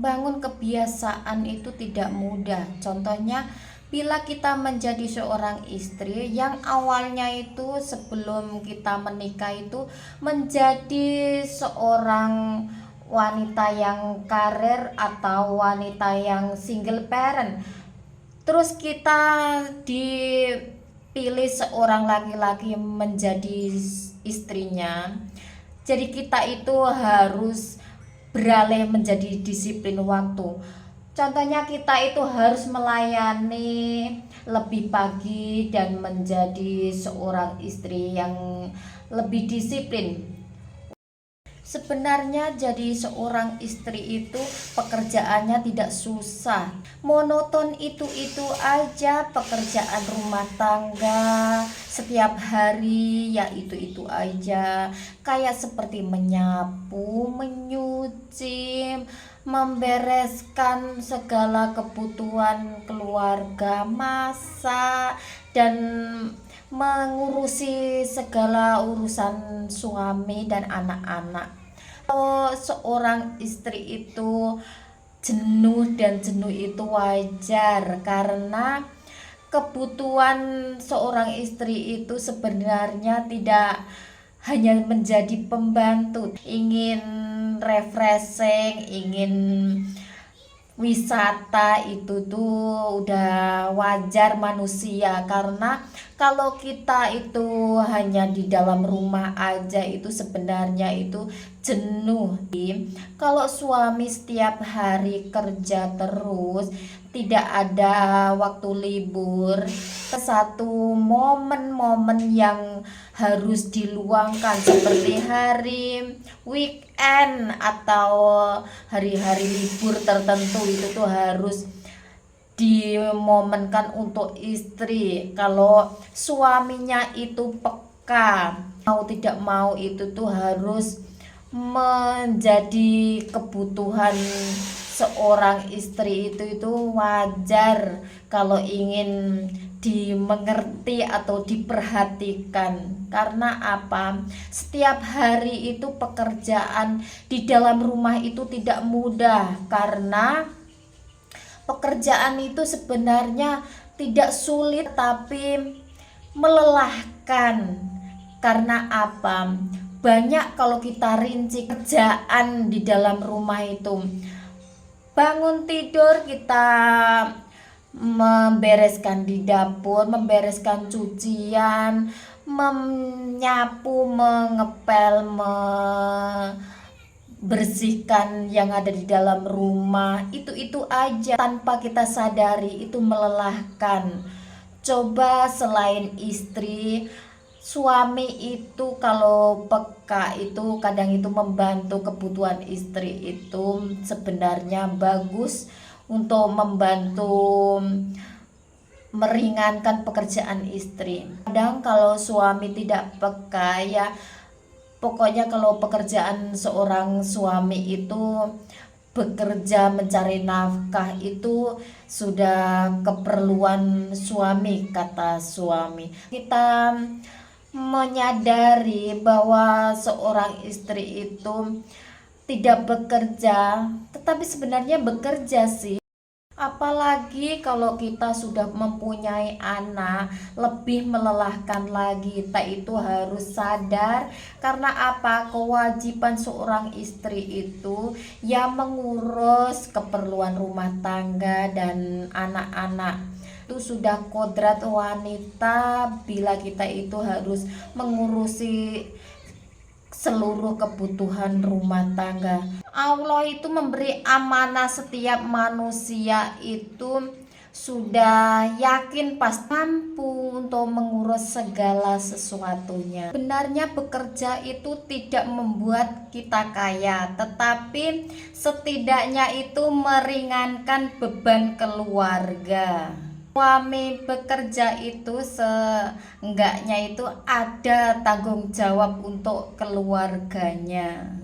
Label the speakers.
Speaker 1: membangun kebiasaan itu tidak mudah. Contohnya, bila kita menjadi seorang istri yang awalnya itu sebelum kita menikah itu menjadi seorang wanita yang karir atau wanita yang single parent, terus kita dipilih seorang laki-laki menjadi istrinya, jadi kita itu harus beralih menjadi disiplin waktu. Contohnya kita itu harus melayani lebih pagi dan menjadi seorang istri yang lebih disiplin. Sebenarnya jadi seorang istri itu pekerjaannya tidak susah. Monoton itu aja pekerjaan rumah tangga setiap hari, ya itu aja. Kayak seperti menyapu, menyuci, membereskan segala kebutuhan keluarga, masak, dan mengurusi segala urusan suami dan anak-anak. Kalau seorang istri itu jenuh, dan jenuh itu wajar karena kebutuhan seorang istri itu sebenarnya tidak hanya menjadi pembantu, ingin refreshing, ingin wisata, itu tuh udah wajar manusia. Karena kalau kita itu hanya di dalam rumah aja itu sebenarnya itu jenuh. Kalau suami setiap hari kerja terus, tidak ada waktu libur, satu momen-momen yang harus diluangkan seperti hari weekend atau hari-hari libur tertentu, itu tuh harus dimomenkan untuk istri. Kalau suaminya itu peka, mau tidak mau itu tuh harus menjadi kebutuhan seorang istri. Itu wajar kalau ingin dimengerti atau diperhatikan. Karena apa? Setiap hari itu pekerjaan di dalam rumah itu tidak mudah, karena pekerjaan itu sebenarnya tidak sulit tapi melelahkan. Karena apa? Banyak kalau kita rinci kerjaan di dalam rumah itu. Bangun tidur kita membereskan di dapur, membereskan cucian, menyapu, mengepel, bersihkan yang ada di dalam rumah, itu aja tanpa kita sadari itu melelahkan. Coba selain istri, suami itu kalau peka itu kadang itu membantu kebutuhan istri, itu sebenarnya bagus untuk membantu meringankan pekerjaan istri. Kadang kalau suami tidak peka, ya pokoknya kalau pekerjaan seorang suami itu bekerja mencari nafkah itu sudah keperluan suami, kata suami. Kita menyadari bahwa seorang istri itu tidak bekerja, tetapi sebenarnya bekerja sih. Apalagi kalau kita sudah mempunyai anak, lebih melelahkan lagi. Kita itu harus sadar, karena apa? Kewajiban seorang istri itu ya mengurus keperluan rumah tangga dan anak-anak. Itu sudah kodrat wanita bila kita itu harus mengurusi seluruh kebutuhan rumah tangga. Allah itu memberi amanah setiap manusia itu sudah yakin pasti mampu untuk mengurus segala sesuatunya. Benarnya bekerja itu tidak membuat kita kaya, tetapi setidaknya itu meringankan beban keluarga. Suami bekerja itu seenggaknya itu ada tanggung jawab untuk keluarganya.